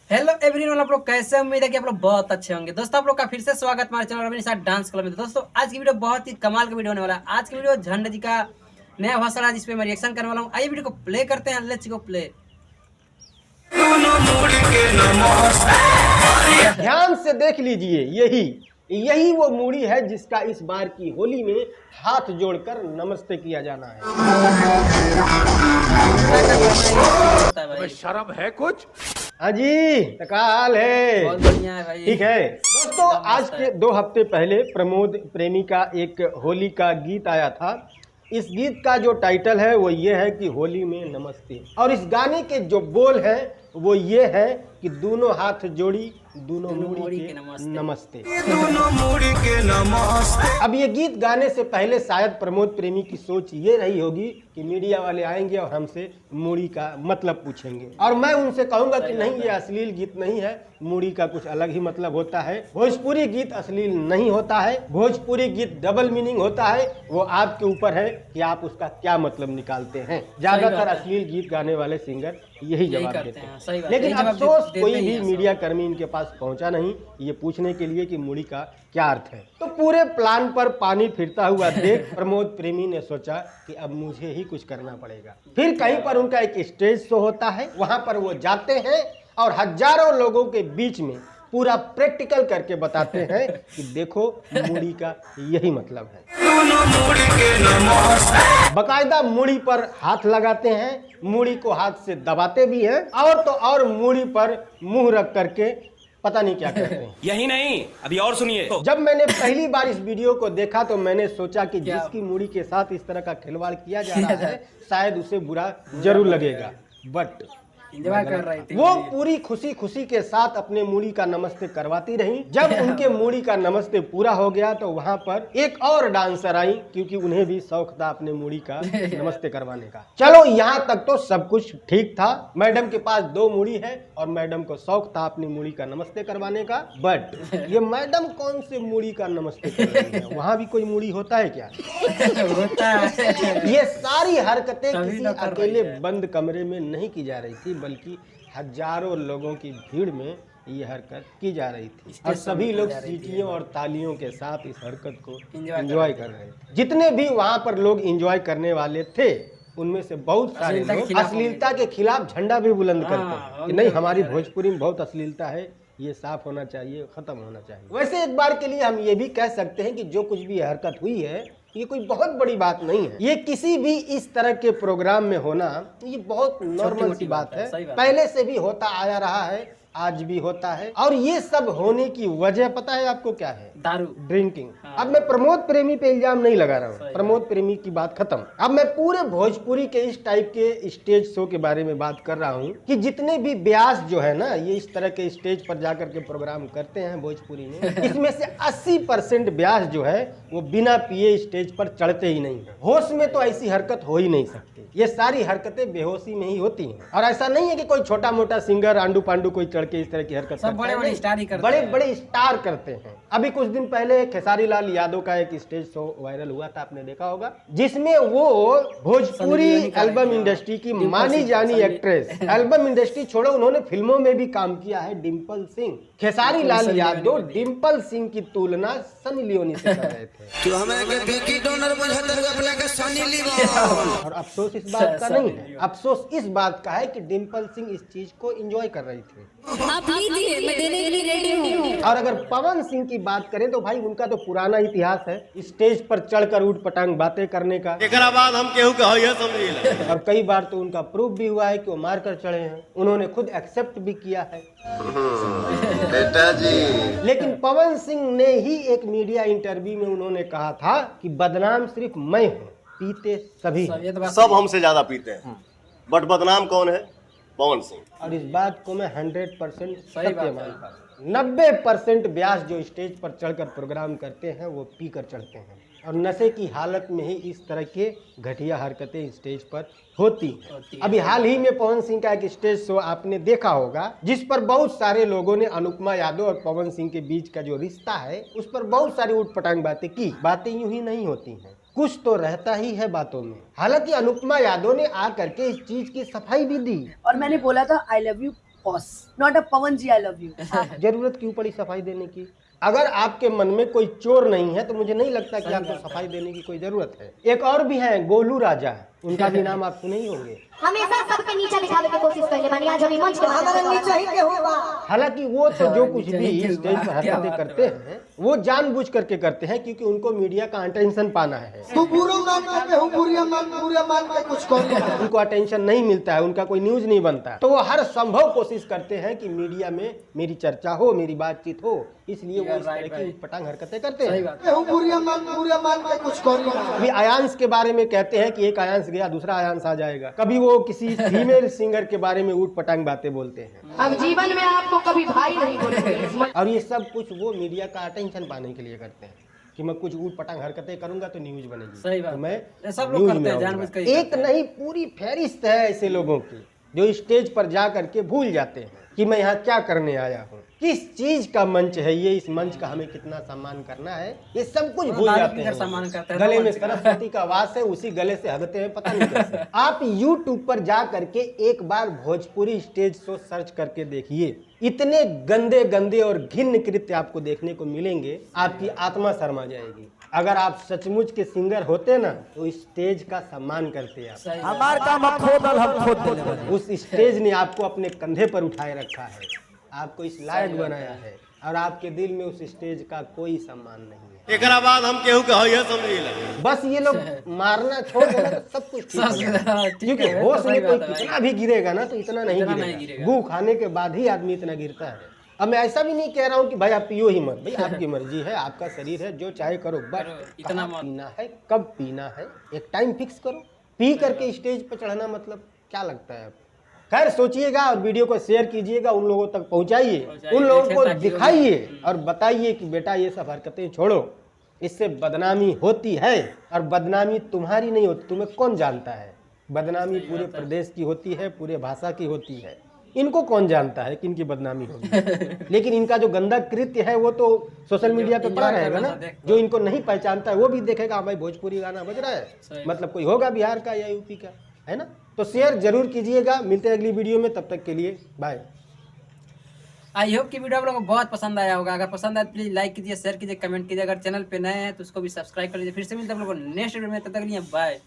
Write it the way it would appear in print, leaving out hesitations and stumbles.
Hello everyone, आप लोग कैसे? उम्मीद है कि आप लोग बहुत अच्छे होंगे। दोस्तों, आप लोग का फिर से स्वागत हमारे चैनल मेरे साथ डांस क्लब में। दोस्तों, आज की वीडियो बहुत ही कमाल का वीडियो होने वाला है। आज की वीडियो झंड जी का नया भाषण है, जिसपे मैं रिएक्शन करने वाला हूँ। आइए वीडियो को प्ले करते हैं। Let's go play. ध्यान से देख लीजिए, यही वो मूड़ी है जिसका इस बार की होली में हाथ जोड़कर नमस्ते किया जाना है। शर्म है कुछ? हाँ जी, का हाल है? बहुत बढ़िया है भाई। ठीक है दोस्तों, आज के 2 हफ्ते पहले प्रमोद प्रेमी का एक होली का गीत आया था। इस गीत का जो टाइटल है वो ये है कि होली में नमस्ते, और इस गाने के जो बोल हैं वो ये है कि दोनों हाथ जोड़ी दोनों मूड़ी के नमस्ते। दोनों मूड़ी के नमस्ते। अब ये गीत गाने से पहले शायद प्रमोद प्रेमी की सोच ये रही होगी कि मीडिया वाले आएंगे और हमसे मूड़ी का मतलब पूछेंगे, और मैं उनसे कहूंगा कि नहीं, ये अश्लील गीत नहीं है, मूड़ी का कुछ अलग ही मतलब होता है। भोजपुरी गीत अश्लील नहीं होता है, भोजपुरी गीत डबल मीनिंग होता है। वो आपके ऊपर है कि आप उसका क्या मतलब निकालते हैं। ज्यादातर अश्लील गीत गाने वाले सिंगर यही जवाब देते हैं, लेकिन अफसोस कोई भी मीडिया कर्मी इनके पास पहुंचा नहीं ये पूछने के लिए कि मूड़ी का क्या अर्थ है। तो पूरे प्लान पर पानी फिरता हुआ देख प्रमोद प्रेमी ने सोचा कि अब मुझे ही कुछ करना पड़ेगा। फिर कहीं पर उनका एक स्टेज शो होता है, वहां पर वो जाते हैं और हजारों लोगों के बीच में पूरा प्रैक्टिकल करके बताते हैं कि देखो मूड़ी का यही मतलब है। बकायदा मूड़ी पर हाथ लगाते हैं, मूड़ी को हाथ से दबाते भी हैं, और तो और मूड़ी पर मुंह रख करके पता नहीं क्या करते हैं। यही नहीं, अभी और सुनिए। जब मैंने पहली बार इस वीडियो को देखा तो मैंने सोचा कि जिसकी मूड़ी के साथ इस तरह का खिलवाड़ किया जा रहा है शायद उसे बुरा जरूर लगेगा, बट एंजॉय कर रही थी वो पूरी खुशी खुशी के साथ अपने मूड़ी का नमस्ते करवाती रही। जब उनके मूड़ी का नमस्ते पूरा हो गया तो वहां पर एक और डांसर आई, क्योंकि उन्हें भी शौक था अपने मूड़ी का नमस्ते करवाने का। चलो यहाँ तक तो सब कुछ ठीक था, मैडम के पास 2 मूड़ी है और मैडम को शौक था अपनी मूड़ी का नमस्ते करवाने का। बट ये मैडम कौन से मूड़ी का नमस्ते कर रही है? वहाँ भी कोई मूड़ी होता है क्या? होता है। ये सारी हरकतें किसी अकेले बंद कमरे में नहीं की जा रही थी, बल्कि हजारों लोगों की भीड़ में ये हरकत की जा रही थी, और सभी लोग सीटियों और तालियों के साथ इस हरकत को एंजॉय कर रहे थे। जितने भी वहां पर लोग एंजॉय करने वाले थे उनमें से बहुत सारे लोग अश्लीलता के खिलाफ झंडा भी बुलंद करते हैं कि नहीं, हमारी भोजपुरी में बहुत अश्लीलता है, ये साफ होना चाहिए, खत्म होना चाहिए। वैसे एक बार के लिए हम ये भी कह सकते हैं कि जो कुछ भी हरकत हुई है ये कोई बहुत बड़ी बात नहीं है। ये किसी भी इस तरह के प्रोग्राम में होना ये बहुत नॉर्मल सी बात है, पहले से भी होता आया रहा है, आज भी होता है। और ये सब होने की वजह पता है आपको क्या है? दारू, ड्रिंकिंग। अब मैं प्रमोद प्रेमी पे इल्जाम नहीं लगा रहा हूँ, प्रमोद प्रेमी की बात खत्म। अब मैं पूरे भोजपुरी के इस टाइप के स्टेज शो के बारे में बात कर रहा हूँ कि जितने भी ब्यास जो है ना, ये इस तरह के स्टेज पर जाकर के प्रोग्राम करते हैं भोजपुरी में, इसमें से 80% ब्यास जो है वो बिना पिए स्टेज पर चढ़ते ही नहीं है। होश में तो ऐसी हरकत हो ही नहीं सकती, ये सारी हरकतें बेहोशी में ही होती हैं। और ऐसा नहीं है कि कोई छोटा मोटा सिंगर आंडू पांडू कोई चढ़ के इस तरह की हरकत सब बड़े बड़े स्टार ही करते बड़े हैं। बड़े स्टार करते हैं। अभी कुछ दिन पहले खेसारी लाल यादव का एक स्टेज शो वायरल हुआ था, आपने देखा होगा, जिसमें वो भोजपुरी एल्बम इंडस्ट्री की मानी जानी एक्ट्रेस, एल्बम इंडस्ट्री छोड़ो उन्होंने फिल्मों में भी काम किया है, डिम्पल सिंह। खेसारी लाल यादव डिम्पल सिंह की तुलना सनी लियोनी से कर रहे थे। और अफसोस इस बात का नहीं है, अफसोस इस बात का है कि डिम्पल सिंह इस चीज को एंजॉय कर रही थी। आप लीजिए, मैं देने के लिए रेडी हूँ। और अगर पवन सिंह की बात करें तो भाई उनका तो पुराना इतिहास है स्टेज पर चढ़कर उठ पटांग बातें करने का। एकरा बाद हम केहू के हइये समझिला। और कई बार तो उनका प्रूफ भी हुआ है कि वो मार कर चढ़े हैं, उन्होंने खुद एक्सेप्ट भी किया है। बेटा जी, लेकिन पवन सिंह ने ही एक मीडिया इंटरव्यू में उन्होंने कहा था कि बदनाम सिर्फ मैं हूँ, पीते सभी हैं। सब हमसे ज्यादा पीते हैं, बट बदनाम कौन है? पवन सिंह। और इस बात को मैं 100% सत्य मानता हूँ। 90% ब्यास जो स्टेज पर चढ़कर प्रोग्राम करते हैं वो पी कर चढ़ते हैं, और नशे की हालत में ही इस तरह के घटिया हरकतें स्टेज पर होती हैं। अभी हाल ही में पवन सिंह का एक स्टेज शो आपने देखा होगा, जिस पर बहुत सारे लोगों ने अनुपमा यादव और पवन सिंह के बीच का जो रिश्ता है उस पर बहुत सारी उठपटांग बातें की। बातें यूं ही नहीं होती हैं, कुछ तो रहता ही है बातों में। हालांकि अनुपमा यादव ने आकर के इस चीज की सफाई भी दी, और मैंने बोला था I love you boss, not a Pawan ji, I love you. जरूरत क्यों पड़ी सफाई देने की? अगर आपके मन में कोई चोर नहीं है तो मुझे नहीं लगता कि आपको सफाई देने की कोई जरूरत है। एक और भी है, गोलू राजा, उनका भी नाम आप सुने ही होंगे। हमेशा सबके नीचे दिखावे की कोशिश करले बानी, आज हम मंच पे हमारे नीचे ही के होगा। हालांकि वो तो जो कुछ भी स्टेज पर हरकतें करते हैं वो जानबूझ करके करते हैं, क्योंकि उनको मीडिया का अटेंशन पाना है। तू बुरो मान के हूं, बुरा मान के कुछ कर, उनको अटेंशन नहीं मिलता है, उनका कोई न्यूज नहीं बनता है, तो वो हर संभव कोशिश करते हैं कि मीडिया में मेरी चर्चा हो, मेरी बातचीत हो, इसलिए वो इस तरह की उटपटांग हरकतें करते हैं। बुरा मान के कुछ कर। अभी आयांश के बारे में कहते हैं कि एक आयांश गया दूसरा आयांश आ जाएगा। कभी वो किसी फीमेल सिंगर के बारे में उटपटांग बातें बोलते हैं। अब जीवन में आपको कभी भाई नहीं बोलेंगे। और ये सब कुछ वो मीडिया का अटेंशन पाने के लिए करते हैं कि मैं कुछ उटपटांग हरकतें करूंगा तो न्यूज बनेगी। सही बात। तो मैं ये सब लोग न्यूज करते में हैं, जानबूझ के ही एक नहीं पूरी फहरिस्त है ऐसे लोगों की जो स्टेज पर जा करके भूल जाते हैं कि मैं यहाँ क्या करने आया हूँ, किस चीज का मंच है ये, इस मंच का हमें कितना सम्मान करना है, ये सब कुछ भूल जाते हैं। सम्मान करते हैं, गले में सरस्वती का वास है, उसी गले से हगते हैं, पता नहीं कैसे। आप YouTube पर जा करके एक बार भोजपुरी स्टेज शो सर्च करके देखिए, इतने गंदे गंदे और घिन्न कृत्य आपको देखने को मिलेंगे, आपकी आत्मा शर्मा जाएगी। अगर आप सचमुच के सिंगर होते ना तो स्टेज का सम्मान करते आप। हमार काम खोदल हम खोद देले। उस स्टेज ने आपको अपने कंधे पर उठाए रखा है, आपको इस लायक बनाया है, और आपके दिल में उस स्टेज का कोई सम्मान नहीं है। एकरा बाद हम केहू के हइए समझिला। बस ये लोग मारना छोड़ देना तो सब कुछ ठीक हो जाएगा। क्योंकि होश में कोई कितना भी गिरेगा ना तो इतना नहीं गिरेगा। गू खाने के बाद ही आदमी इतना गिरता है। अब मैं ऐसा भी नहीं कह रहा हूँ कि भाई आप पियो ही मत, भाई आपकी मर्जी है, आपका शरीर है, जो चाहे करो, बट इतना पीना है, कब पीना है, एक टाइम फिक्स करो। पी करके स्टेज पर चढ़ना मतलब क्या लगता है आपको? खैर सोचिएगा और वीडियो को शेयर कीजिएगा, उन लोगों तक पहुंचाइए, उन लोगों को दिखाइए और बताइए कि बेटा ये सब हरकतें छोड़ो, इससे बदनामी होती है। और बदनामी तुम्हारी नहीं होती, तुम्हें कौन जानता है? बदनामी पूरे प्रदेश की होती है, पूरे भाषा की होती है। इनको कौन जानता है कि इनकी बदनामी होगी? लेकिन इनका जो गंदा कृत्य है वो तो सोशल मीडिया पे पड़ा रहेगा ना। जो इनको नहीं पहचानता है वो भी देखेगा, भाई भोजपुरी गाना बज रहा है, मतलब कोई होगा बिहार का या यूपी का, है ना। तो शेयर जरूर कीजिएगा। मिलते हैं अगली वीडियो में, तब तक के लिए बाय। आई होप कि वीडियो आप लोगों को बहुत पसंद आया होगा। अगर पसंद आया तो प्लीज लाइक कीजिए, शेयर कीजिए, कमेंट कीजिए। अगर चैनल पे नए हैं तो उसको भी सब्सक्राइब कर लीजिए। फिर से मिलते हैं आप लोगों को नेक्स्ट वीडियो में, तब तक के लिए बाय।